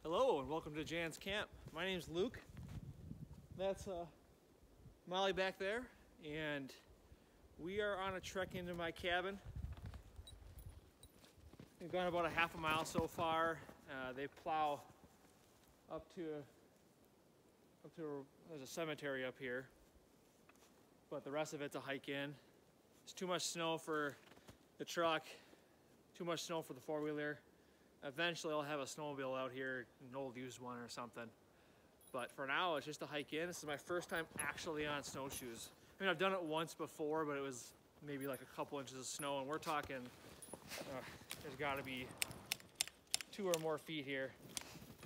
Hello and welcome to Jan's Camp. My name's Luke. That's Molly back there, and we are on a trek into my cabin. We've gone about a half a mile so far. They plow up to there's a cemetery up here, but the rest of it's a hike in. There's too much snow for the truck, too much snow for the four-wheeler. Eventually I'll have a snowmobile out here, an old used one or something. But for now, it's just a hike in. This is my first time actually on snowshoes. I mean, I've done it once before, but it was maybe like a couple inches of snow, and we're talking, there's gotta be 2 or more feet here.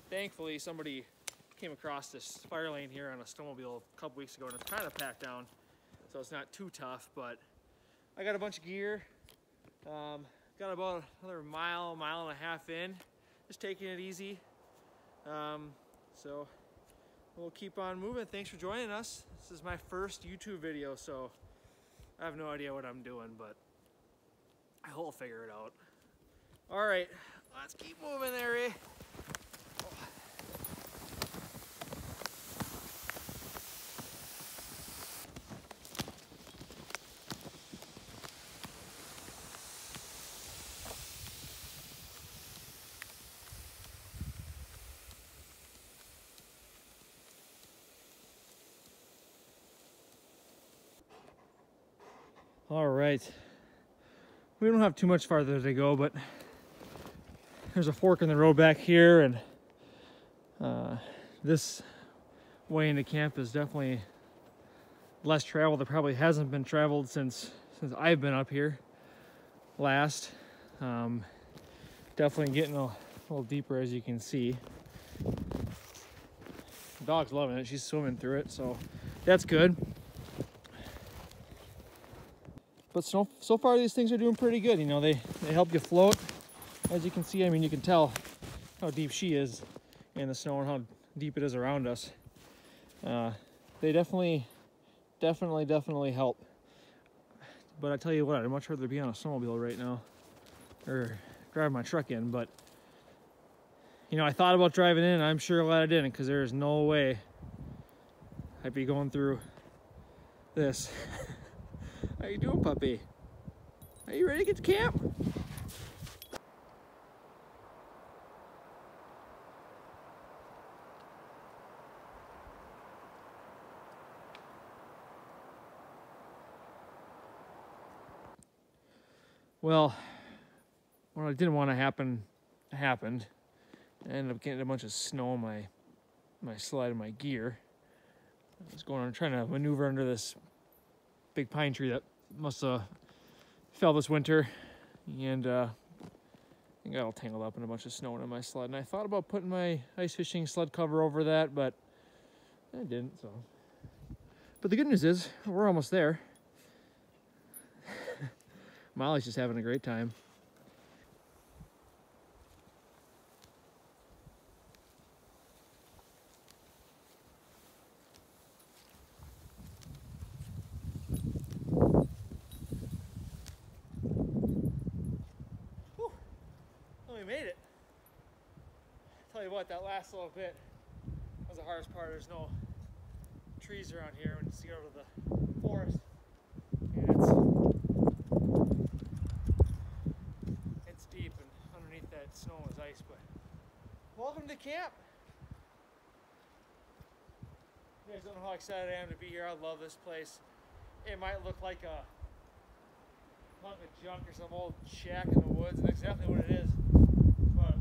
Thankfully, somebody came across this fire lane here on a snowmobile a couple weeks ago, and it's kind of packed down, so it's not too tough, but I got a bunch of gear. Got about another mile and a half in, just taking it easy. So we'll keep on moving. Thanks for joining us. This is my first YouTube video, so I have no idea what I'm doing, but I hope I'll figure it out. All right, let's keep moving there, eh? All right, we don't have too much farther to go, but there's a fork in the road back here, and this way into camp is definitely less traveled. It probably hasn't been traveled since I've been up here last. Definitely getting a little deeper, as you can see. The dog's loving it. She's swimming through it, so that's good. But so far these things are doing pretty good. You know, they help you float. As you can see, I mean, you can tell how deep she is in the snow and how deep it is around us. They definitely help. But I tell you what, I'd much rather be on a snowmobile right now, or drive my truck in. But you know, I thought about driving in, and I'm sure glad I didn't, because there is no way I'd be going through this. How you doing, puppy? Are you ready to get to camp? Well, what I didn't want to happen happened. I ended up getting a bunch of snow on my sled and my gear. I was trying to maneuver under this big pine tree that must have fell this winter, and I got all tangled up in a bunch of snow in my sled. And I thought about putting my ice fishing sled cover over that, but I didn't. So, but the good news is we're almost there. Molly's just having a great time. Made it. Tell you what, that last little bit was the hardest part. There's no trees around here when you see over the forest, and it's deep, and underneath that snow is ice. But welcome to camp. You guys don't know how excited I am to be here. I love this place. It might look like a hunk of junk or some old shack in the woods, and exactly what it is. But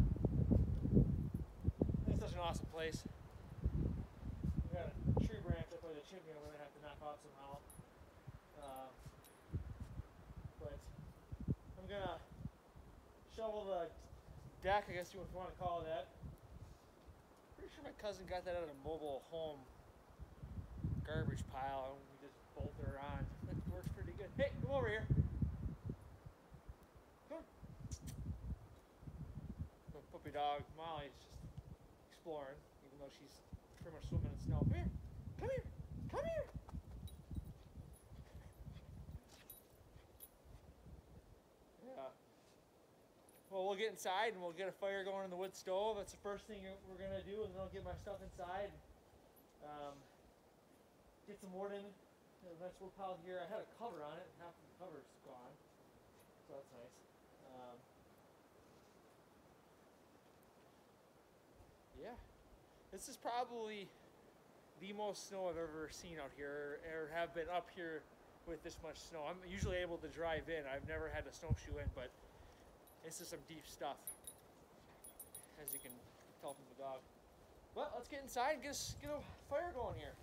it's such an awesome place. We got a tree branch up by the chimney I'm gonna have to knock off somehow. But I'm gonna shovel the deck, I guess you would want to call it that. Pretty sure my cousin got that out of a mobile home garbage pile, and we just bolted her on. It works pretty good. Hey, come over here. Puppy dog Molly's just exploring, even though she's pretty much swimming in snow. Come here, come here, come here. Yeah. well, we'll get inside and we'll get a fire going in the wood stove. That's the first thing we're gonna do, and then I'll get my stuff inside. Get some wood in the nice wood pile here. I had a cover on it, half the cover's gone, so that's nice. Yeah, this is probably the most snow I've ever seen out here, or have been up here with this much snow. I'm usually able to drive in. I've never had to snowshoe in, but this is some deep stuff, as you can tell from the dog. Well, let's get inside and get a fire going here.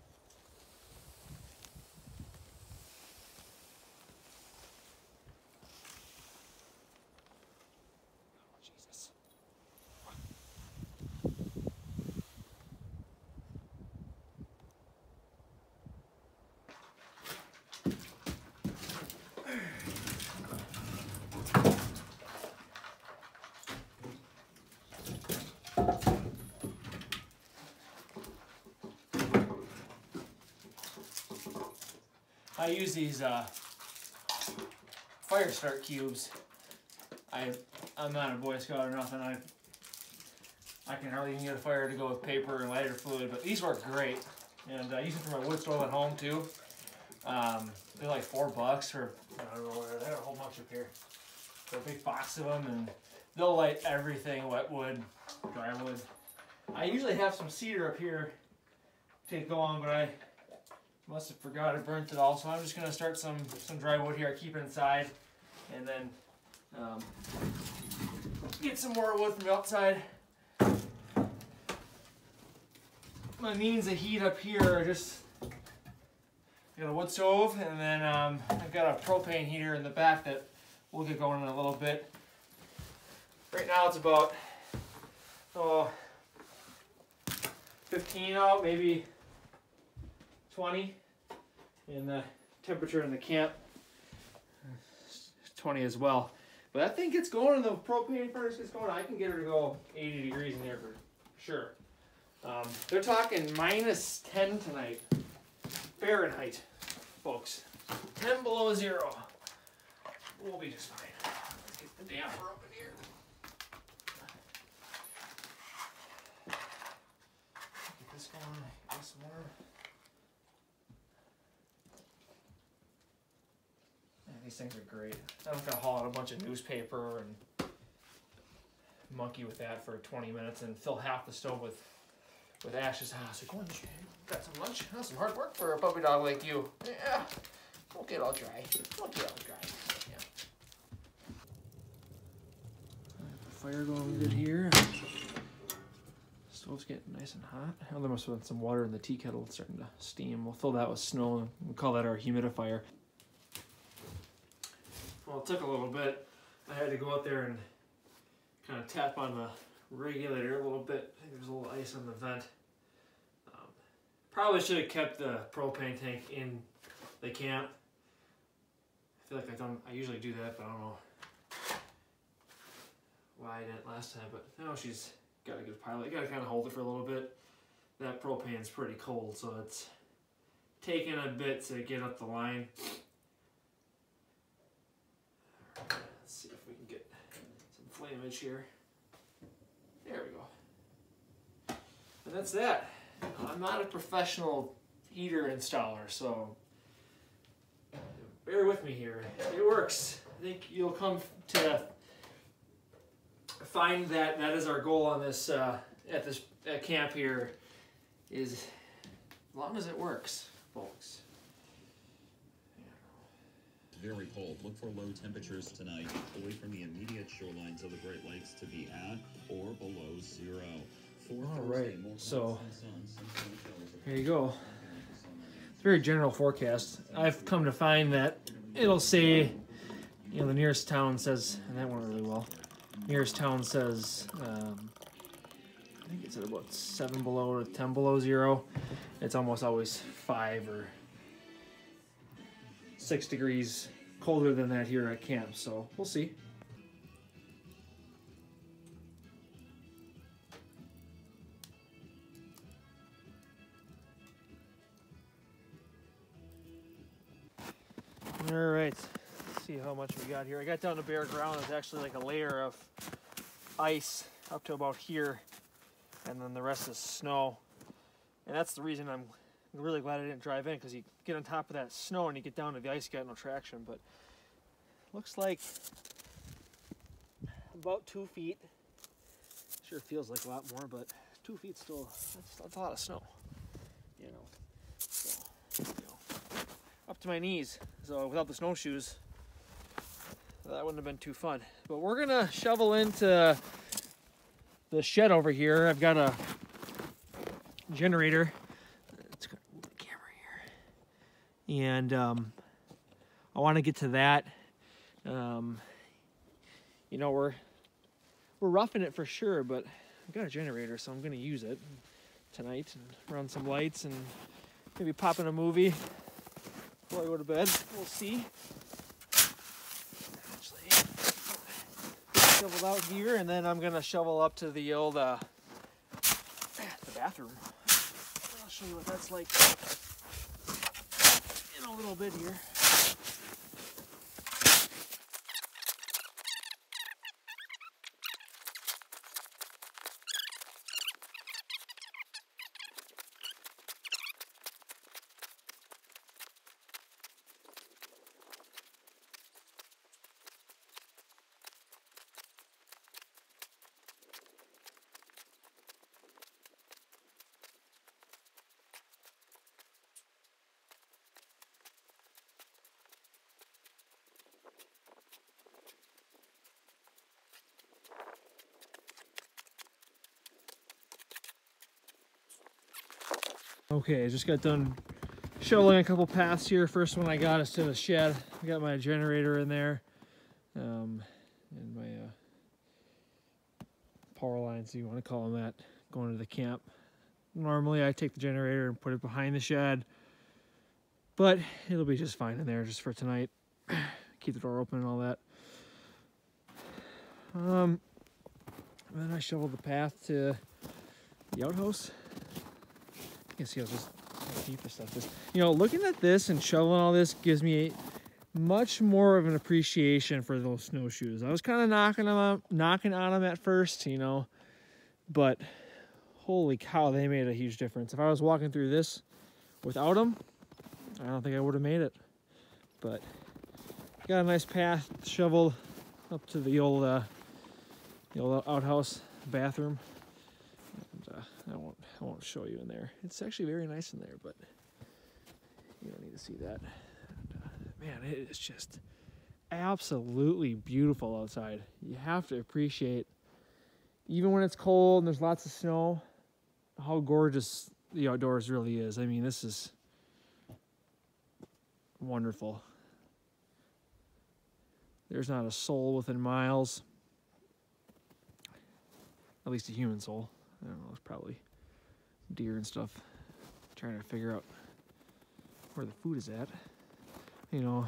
Oh, Jesus. I use these fire start cubes. I'm not a Boy Scout or nothing. I can hardly even get a fire to go with paper and lighter fluid, but these work great. And I use them for my wood stove at home too. They're like $4 for, I don't know where, they got a whole bunch up here. They're a big box of them, and they'll light everything: wet wood, dry wood. I usually have some cedar up here to go on, but I must have forgot I burnt it all, so I'm just going to start some dry wood here. I keep it inside, and then get some more wood from the outside. My means of heat up here are just, I got a wood stove, and then I've got a propane heater in the back that we'll get going in a little bit. Right now it's about 15 out, maybe 20, and the temperature in the camp 20 as well. But that thing gets going, and the propane furnace gets going. I can get her to go 80 degrees in there for sure. They're talking -10 tonight, Fahrenheit, folks. 10 below zero. We'll be just fine. Let's get the damper up in here. Get this going. Get some more. These things are great. I don't gotta haul out a bunch of newspaper and monkey with that for 20 minutes and fill half the stove with ashes. I was like, oh, got some lunch? That's some hard work for a puppy dog like you. Yeah, won't get all dry. Won't get all dry. Yeah. Fire going good here. Stove's getting nice and hot. Oh, there must have been some water in the tea kettle. It's starting to steam. We'll fill that with snow. We'll call that our humidifier. Well, it took a little bit. I had to go out there and kind of tap on the regulator a little bit. I think there's a little ice on the vent. Probably should have kept the propane tank in the camp. I feel like I usually do that, but I don't know why I didn't last time. But now she's got a good pilot. You gotta kind of hold it for a little bit. That propane's pretty cold, so it's taking a bit to get up the line. Let's see if we can get some flameage here. There we go. And that's that. I'm not a professional heater installer, so bear with me here. It works. I think you'll come to find that that is our goal on this at camp here, is as long as it works, folks. Very cold. Look for low temperatures tonight, away from the immediate shorelines of the Great Lakes to be at or below zero. All right, so here you go. It's a very general forecast. I've come to find that it'll say, you know, the nearest town says, and that went really well. Nearest town says, I think it's at about 7 below to 10 below zero. It's almost always 5 or 6 degrees colder than that here at camp, so we'll see. All right, let's see how much we got here. I got down to bare ground. It's actually like a layer of ice up to about here, and then the rest is snow. And that's the reason I'm really glad I didn't drive in, because you get on top of that snow and you get down to the ice, you got no traction. But looks like about 2 feet. Sure feels like a lot more, but 2 feet still, that's a lot of snow, you know. So, you know, up to my knees. So without the snowshoes, that wouldn't have been too fun. But we're gonna shovel into the shed over here. I've got a generator. Let's go move the camera here. And I want to get to that. You know, we're roughing it for sure, but I've got a generator, so I'm gonna use it tonight and run some lights and maybe pop in a movie before I go to bed. We'll see. Shovel out here, and then I'm gonna shovel up to the old the bathroom. I'll show you what that's like in a little bit here. Okay, I just got done shoveling a couple paths here. First one I got is to the shed. I got my generator in there, and my power lines, you want to call them that, going to the camp. Normally I take the generator and put it behind the shed, but it'll be just fine in there just for tonight. Keep the door open and all that. And then I shoveled the path to the outhouse. You can see how just deep this stuff is. You know, looking at this and shoveling all this gives me much more of an appreciation for those snowshoes. I was kind of knocking on them at first, you know, but holy cow, they made a huge difference. If I was walking through this without them, I don't think I would have made it. But got a nice path shoveled up to the old outhouse bathroom. And, I won't show you in there. It's actually very nice in there, but you don't need to see that. And, man, it is just absolutely beautiful outside. You have to appreciate, even when it's cold and there's lots of snow, how gorgeous the outdoors really is. I mean, this is wonderful. There's not a soul within miles, at least a human soul. I don't know, it's probably deer and stuff trying to figure out where the food is at. You know,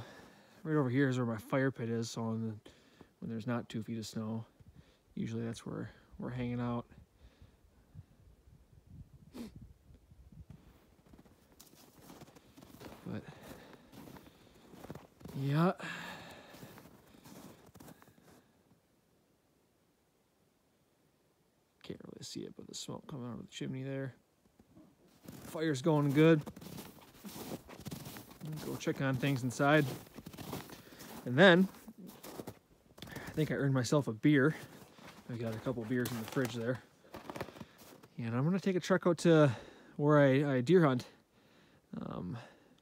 right over here is where my fire pit is, so when there's not 2 feet of snow, usually that's where we're hanging out. But yeah, can't really see it, but the smoke coming out of the chimney there. Fire's going good. Go check on things inside. And then, I think I earned myself a beer. I've got a couple beers in the fridge there. And I'm gonna take a truck out to where I deer hunt. A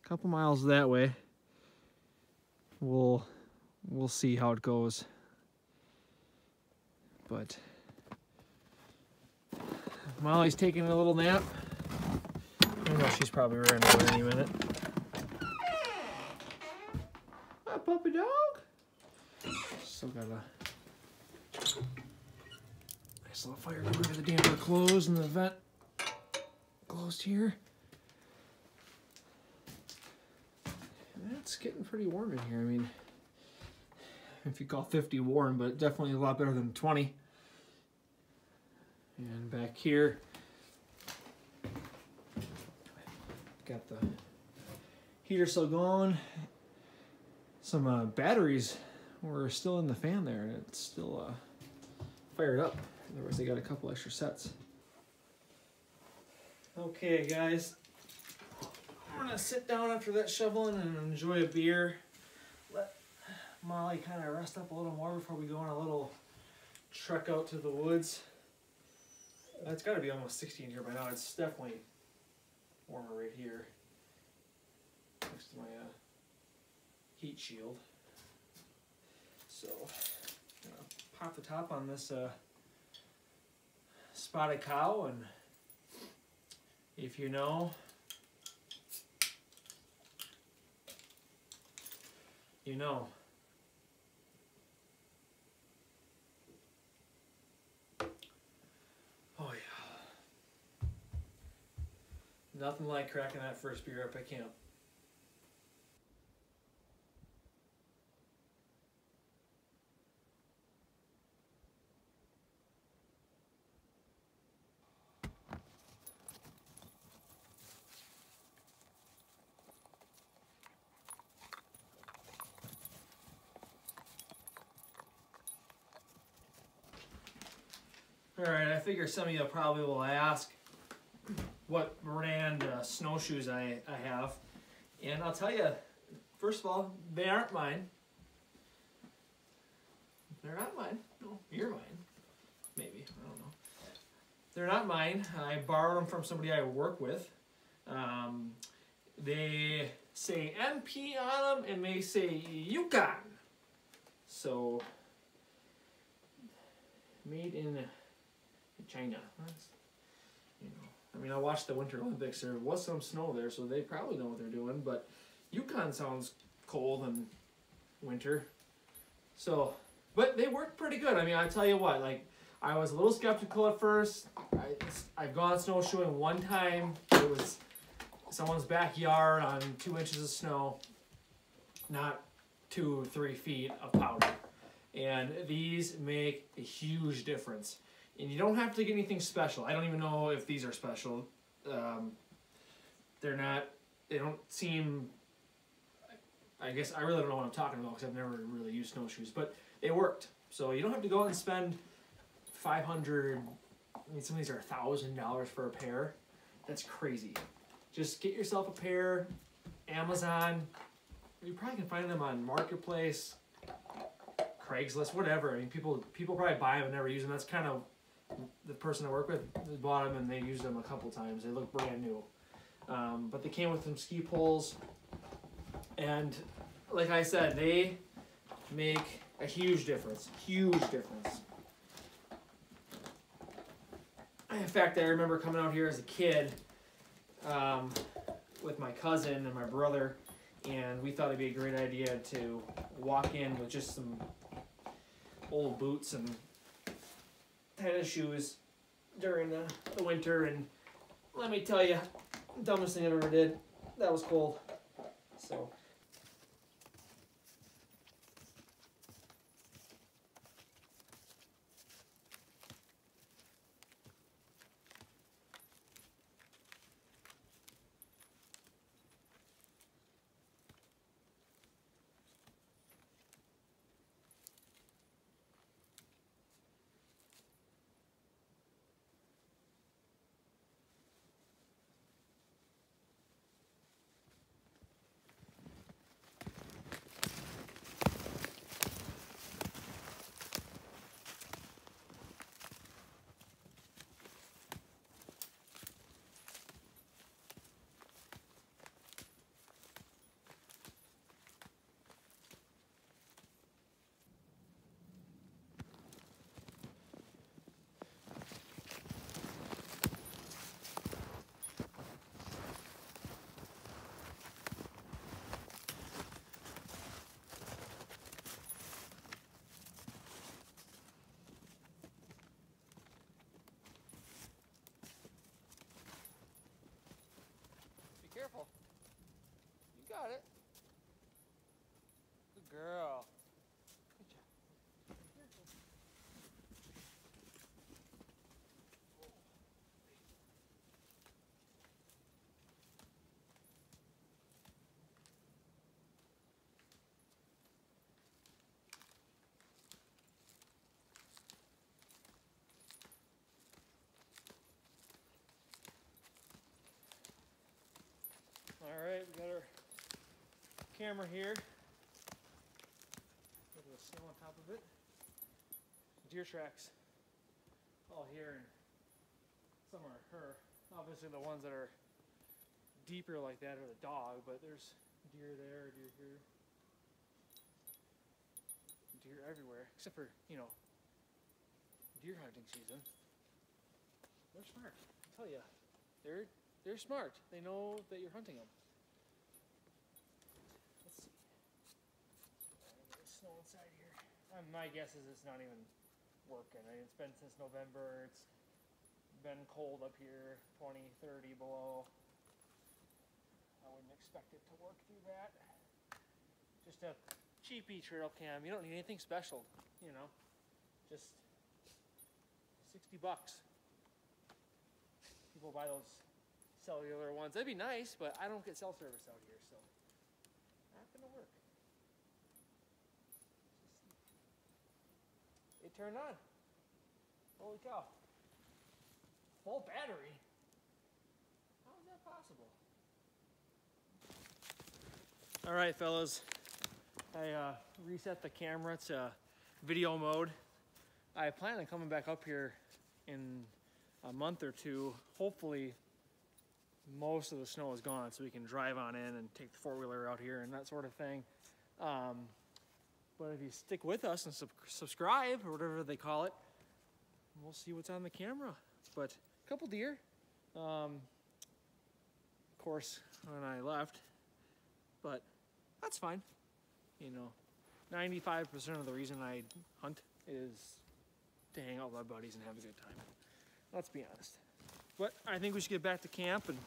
couple miles that way. We'll see how it goes. But Molly's taking a little nap. I know she's probably rearing to any minute. Hi, puppy dog. Still got a nice little fire going. The damper closed and the vent closed here. And it's getting pretty warm in here. I mean, if you call 50 warm, but definitely a lot better than 20. And back here, got the heater still going. Some batteries were still in the fan there, and it's still fire it up. Otherwise, they got a couple extra sets. Okay, guys. I'm gonna sit down after that shoveling and enjoy a beer. Let Molly kind of rest up a little more before we go on a little trek out to the woods. It's got to be almost 60 in here by now. It's definitely warmer right here next to my heat shield. So, I'm gonna pop the top on this spotted cow, and if you know, you know. Oh yeah. Nothing like cracking that first beer up at camp. Alright, I figure some of you probably will ask what brand snowshoes I have. And I'll tell you, first of all, they aren't mine. They're not mine. No, you're mine. Maybe, I don't know. They're not mine. I borrowed them from somebody I work with. They say MP on them and they say Yukon. So, made in China. You know, I mean, I watched the Winter Olympics. There was some snow there, so they probably know what they're doing. But Yukon sounds cold and winter. So, but they worked pretty good. I mean, I tell you what, like, I was a little skeptical at first. I've gone snowshoeing one time. It was someone's backyard on 2 inches of snow, not 2 or 3 feet of powder. And these make a huge difference. And you don't have to get anything special. I don't even know if these are special. They're not, they don't seem, I guess I really don't know what I'm talking about because I've never really used snowshoes, but they worked. So you don't have to go out and spend $500, I mean, some of these are $1,000 for a pair. That's crazy. Just get yourself a pair, Amazon. You probably can find them on Marketplace, Craigslist, whatever. I mean, people probably buy them and never use them. That's kind of the person I work with. They bought them and they used them a couple times. They look brand new. But they came with some ski poles. And like I said, they make a huge difference. Huge difference. In fact, I remember coming out here as a kid with my cousin and my brother, and we thought it'd be a great idea to walk in with just some old boots and tennis shoes during the winter, and let me tell you, dumbest thing I ever did. That was cold. So. camera here. Look at the snow on top of it. Deer tracks all here, and some are her. Obviously the ones that are deeper like that are the dog, but there's deer there, deer here. Deer everywhere, except for, you know, deer hunting season. They're smart, I tell you. They're smart. They know that you're hunting them. Let's see. There's snow inside here. My guess is it's not even working. I mean, it's been since November. It's been cold up here, 20, 30 below. I wouldn't expect it to work through that. Just a cheapy trail cam. You don't need anything special, you know. Just $60. People buy those cellular ones. That'd be nice, but I don't get cell service out here, so not gonna work. It turned on. Holy cow. Full battery? How is that possible? All right, fellas. I reset the camera to video mode. I plan on coming back up here in a month or two. Hopefully most of the snow is gone so we can drive on in and take the four-wheeler out here and that sort of thing. But if you stick with us and subscribe, or whatever they call it, we'll see what's on the camera. But a couple deer. Of course, when I left, but that's fine. You know, 95% of the reason I hunt is to hang out with my buddies and have a good time. Let's be honest. But I think we should get back to camp, and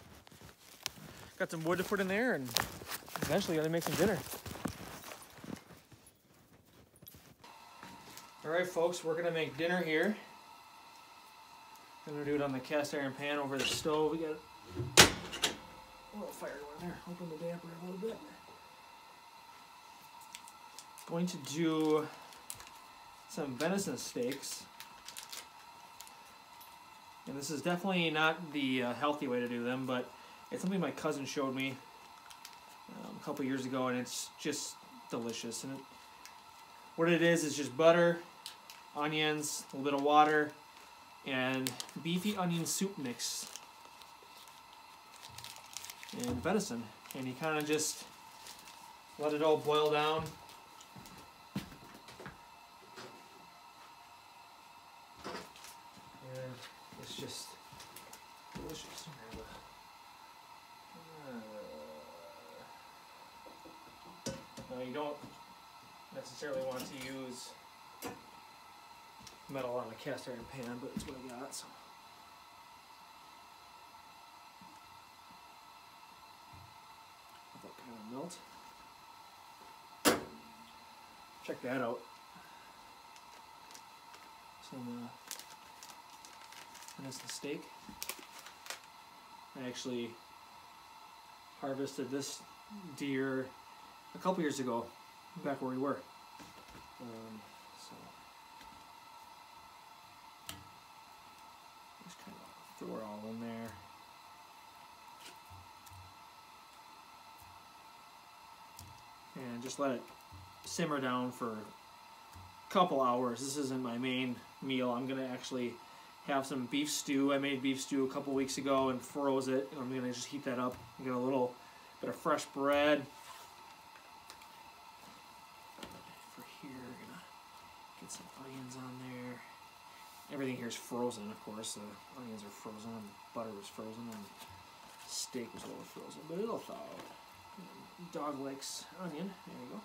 got some wood to put in there, and eventually gotta make some dinner. All right, folks, we're gonna make dinner here. I'm gonna do it on the cast iron pan over the stove. We got a little fire going there. Open the damper a little bit. Going to do some venison steaks. And this is definitely not the healthy way to do them, but it's something my cousin showed me a couple years ago, and it's just delicious. And what it is just butter, onions, a little bit of water, and beefy onion soup mix. And venison. And you kind of just let it all boil down. And it's just delicious. Now you don't necessarily want to use metal on a cast iron pan, but it's what I got. So. Let that kind of melt. Check that out. Some venison steak. I actually harvested this deer a couple years ago, back where we were. So just kind of throw it all in there. And just let it simmer down for a couple hours. This isn't my main meal. I'm gonna actually have some beef stew. I made beef stew a couple weeks ago and froze it. I'm gonna just heat that up and get a little bit of fresh bread. For here, I'm gonna get some onions on there. Everything here is frozen, of course. The onions are frozen, and butter was frozen, and steak was a little frozen, but it'll thaw out. Dog likes onion. There you go.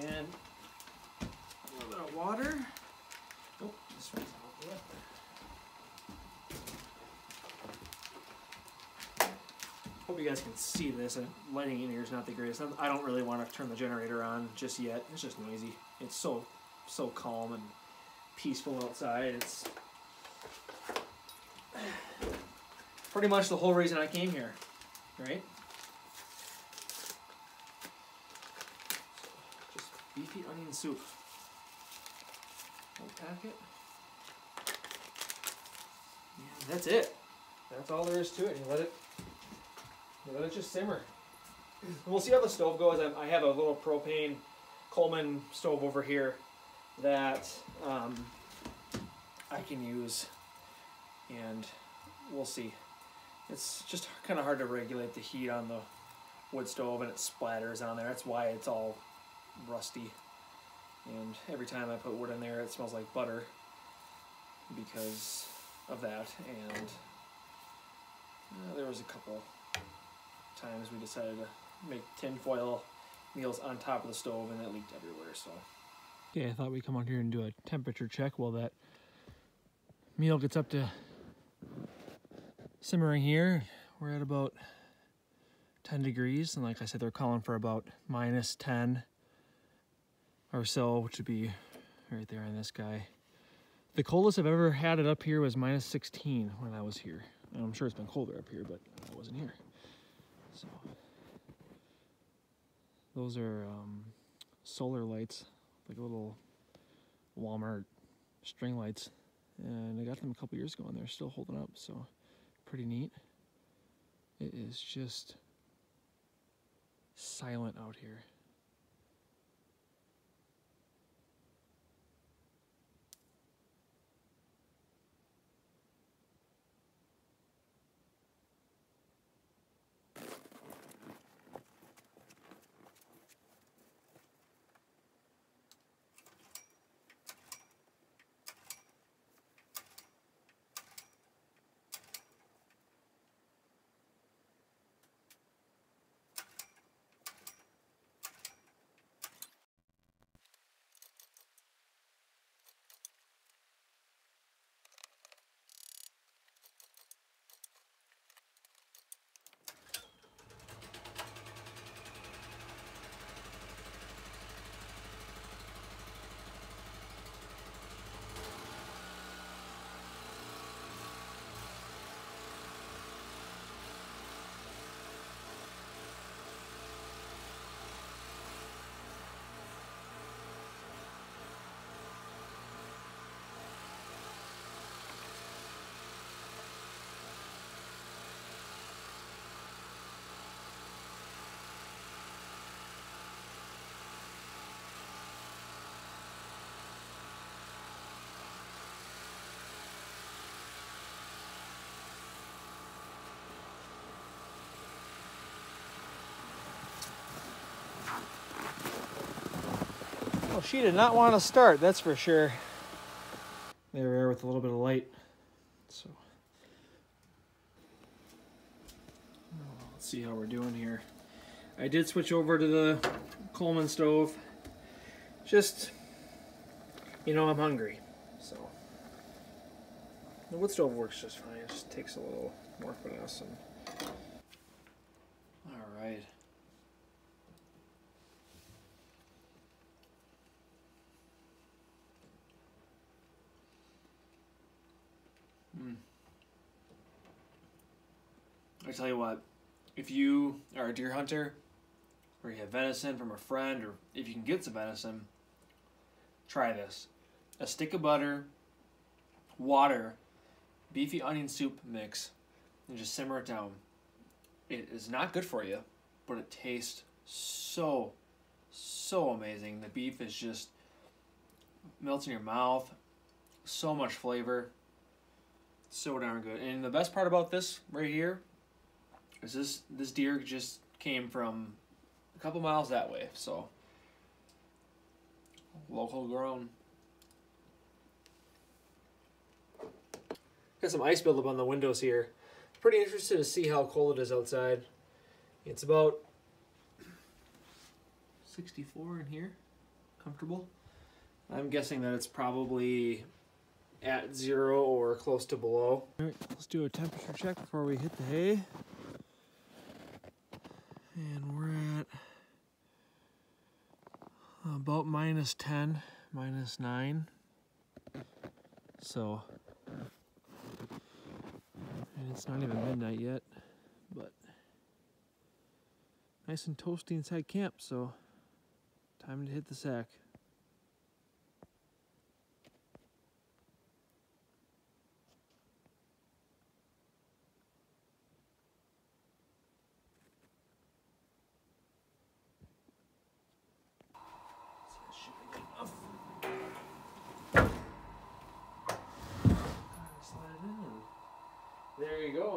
And a little bit of water. Oh, this one's out there. Hope you guys can see this. Lighting in here is not the greatest. I don't really want to turn the generator on just yet. It's just noisy. It's so calm and peaceful outside. It's pretty much the whole reason I came here, right? So just beefy onion soup. Unpack it. And that's it. That's all there is to it. You let it just simmer. And we'll see how the stove goes. I have a little propane Coleman stove over here that I can use, and we'll see. It's just kind of hard to regulate the heat on the wood stove, and it splatters on there. That's why it's all rusty. And every time I put wood in there, it smells like butter because of that. And there was a couple times we decided to make tinfoil meals on top of the stove, and it leaked everywhere. So, okay, I thought we'd come out here and do a temperature check while that meal gets up to simmering here. We're at about 10 degrees, and like I said, they're calling for about -10 or so, which would be right there on this guy. The coldest I've ever had it up here was -16 when I was here. And I'm sure it's been colder up here, but I wasn't here. So those are solar lights, like little Walmart string lights, and I got them a couple years ago and they're still holding up, so pretty neat. It is just silent out here. Well, she did not want to start, that's for sure. There we are with a little bit of light. So let's see how we're doing here. I did switch over to the Coleman stove. Just, you know, I'm hungry, so the wood stove works just fine. It just takes a little more finesse. All right. I tell you what, if you are a deer hunter, or you have venison from a friend, or if you can get some venison, try this. A stick of butter, water, beefy onion soup mix, and just simmer it down. It is not good for you, but it tastes so amazing. The beef is just melts in your mouth, so much flavor, so darn good. And the best part about this right here is this deer just came from a couple miles that way, so local grown. Got some ice buildup on the windows here. Pretty interested to see how cold it is outside. It's about 64 in here, comfortable. I'm guessing that it's probably at 0 or close to below. All right, let's do a temperature check before we hit the hay. And we're at about -10, -9. So, and it's not even midnight yet, but nice and toasty inside camp, so time to hit the sack.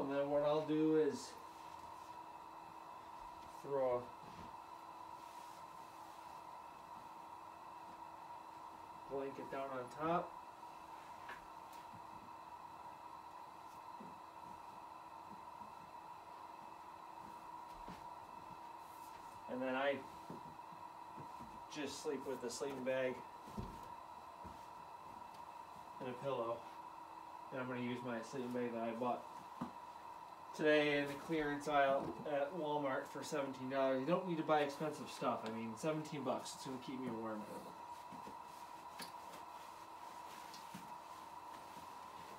And then what I'll do is throw a blanket down on top. And then I just sleep with a sleeping bag and a pillow. And I'm going to use my sleeping bag that I bought today in the clearance aisle at Walmart for $17. You don't need to buy expensive stuff. I mean, 17 bucks. It's going to keep me warm.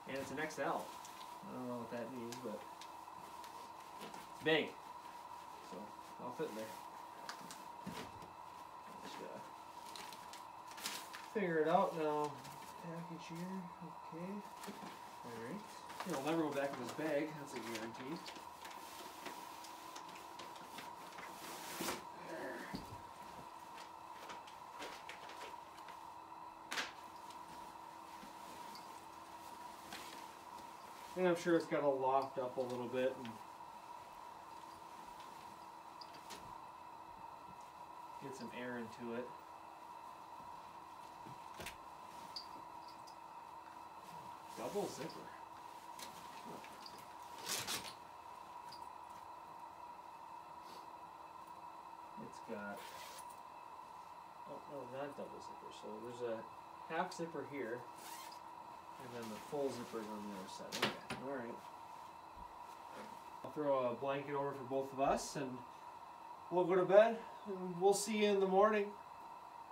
And it's an XL. I don't know what that means, but it's big. So I'll fit in there. Just figure it out now. Package here. Okay. Alright. It'll never go back in this bag. That's a guarantee. And I'm sure it's got to loft up a little bit and get some air into it. Double zipper. It's got, oh no, not double zipper. So there's a half zipper here, and then the full zipper is on the other side. Okay, all right. I'll throw a blanket over for both of us, and we'll go to bed. And we'll see you in the morning.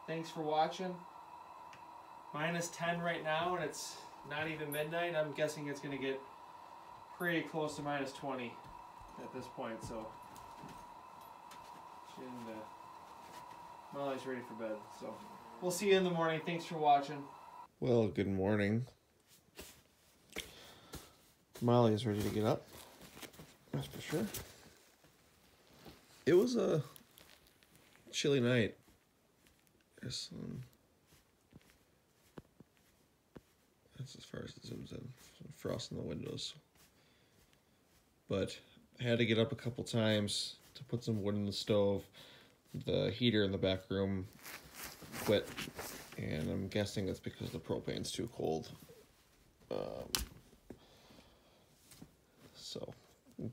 Thanks for watching. -10 right now, and it's not even midnight. I'm guessing it's going to get pretty close to -20 at this point, so Molly's ready for bed. So we'll see you in the morning. Thanks for watching. Well, good morning. Molly is ready to get up. That's for sure. It was a chilly night. There's some, that's as far as it zooms in. Some frost in the windows. But I had to get up a couple times to put some wood in the stove. The heater in the back room quit, and I'm guessing it's because the propane's too cold. So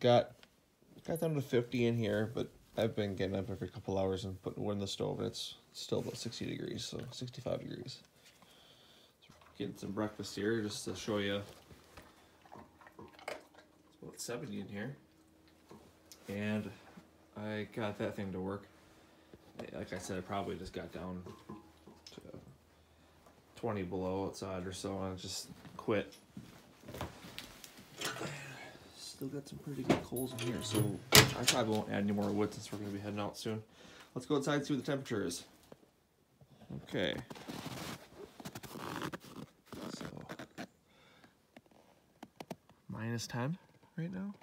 got down to 50 in here, but I've been getting up every couple hours and putting wood in the stove, and it's still about 60 degrees, so 65 degrees. So getting some breakfast here just to show you. It's about 70 in here, and I got that thing to work. Like I said, I probably just got down to 20 below outside or so, and just quit. Still got some pretty good coals in here, so I probably won't add any more wood since we're going to be heading out soon. Let's go outside and see what the temperature is. Okay. So, -10 right now.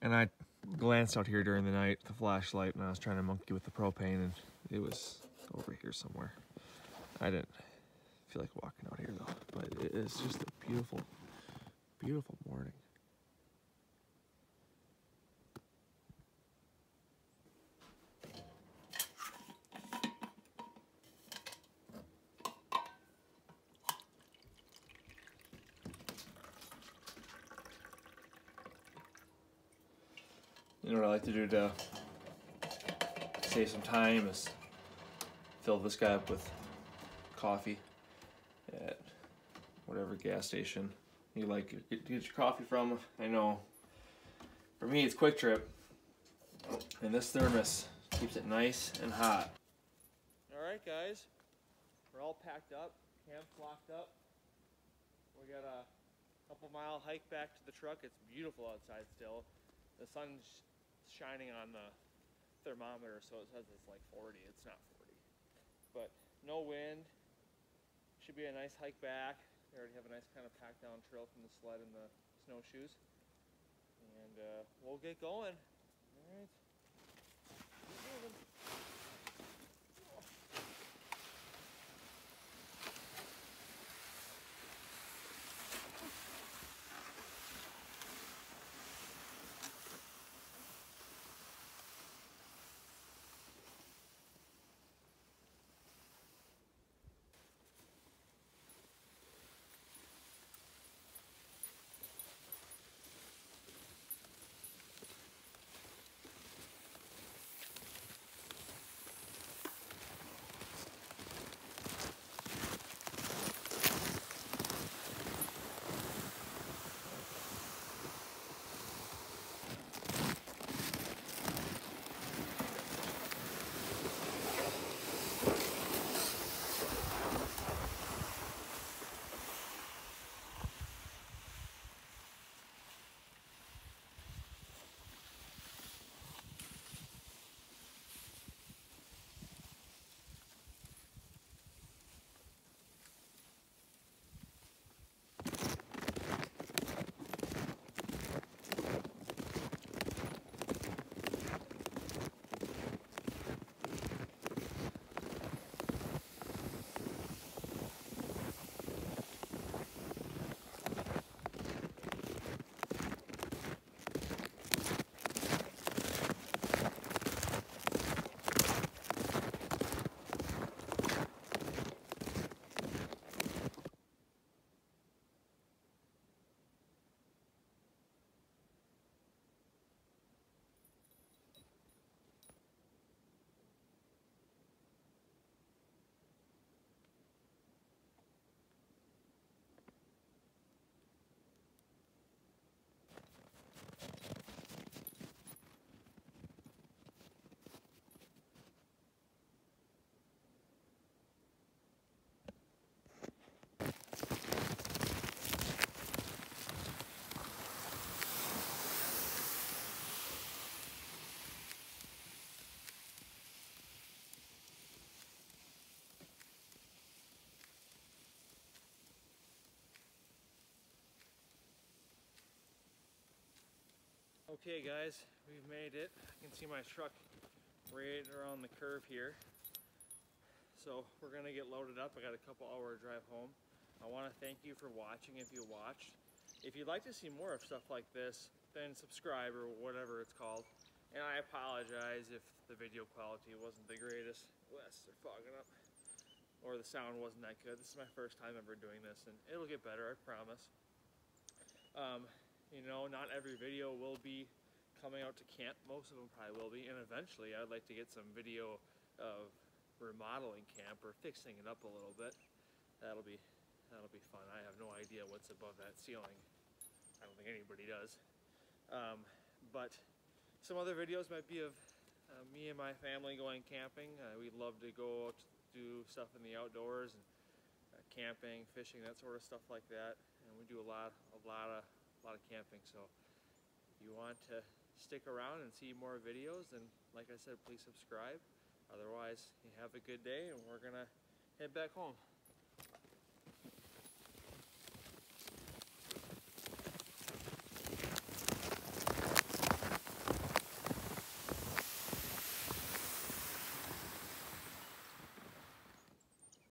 And I glanced out here during the night with the flashlight, and I was trying to monkey with the propane, and it was over here somewhere. I didn't feel like walking out here though, but it is just a beautiful, beautiful morning. You know what I like to do to save some time is fill this guy up with coffee at whatever gas station you like to get your coffee from. I know for me it's Quick Trip, and this thermos keeps it nice and hot. Alright guys, we're all packed up, camp's locked up. We got a couple-mile hike back to the truck. It's beautiful outside still. The sun's shining on the thermometer, so it says it's like 40. It's not 40, but no wind. Should be a nice hike back. We already have a nice kind of packed down trail from the sled and the snowshoes, and we'll get going. All right. Keep moving. Okay guys, we've made it. I can see my truck right around the curve here. So we're gonna get loaded up. I got a couple hour drive home. I wanna thank you for watching if you watched. If you'd like to see more of stuff like this, then subscribe or whatever it's called. And I apologize if the video quality wasn't the greatest. Wes, they're fogging up. Or the sound wasn't that good. This is my first time ever doing this, and it'll get better, I promise. You know, not every video will be coming out to camp. Most of them probably will be, and eventually I'd like to get some video of remodeling camp or fixing it up a little bit. That'll be fun. I have no idea what's above that ceiling. I don't think anybody does. But some other videos might be of me and my family going camping. We'd love to go out to do stuff in the outdoors and camping, fishing, that sort of stuff like that. And we do a lot of camping. So if you want to stick around and see more videos, then like I said, please subscribe. Otherwise, you have a good day, and we're gonna head back home.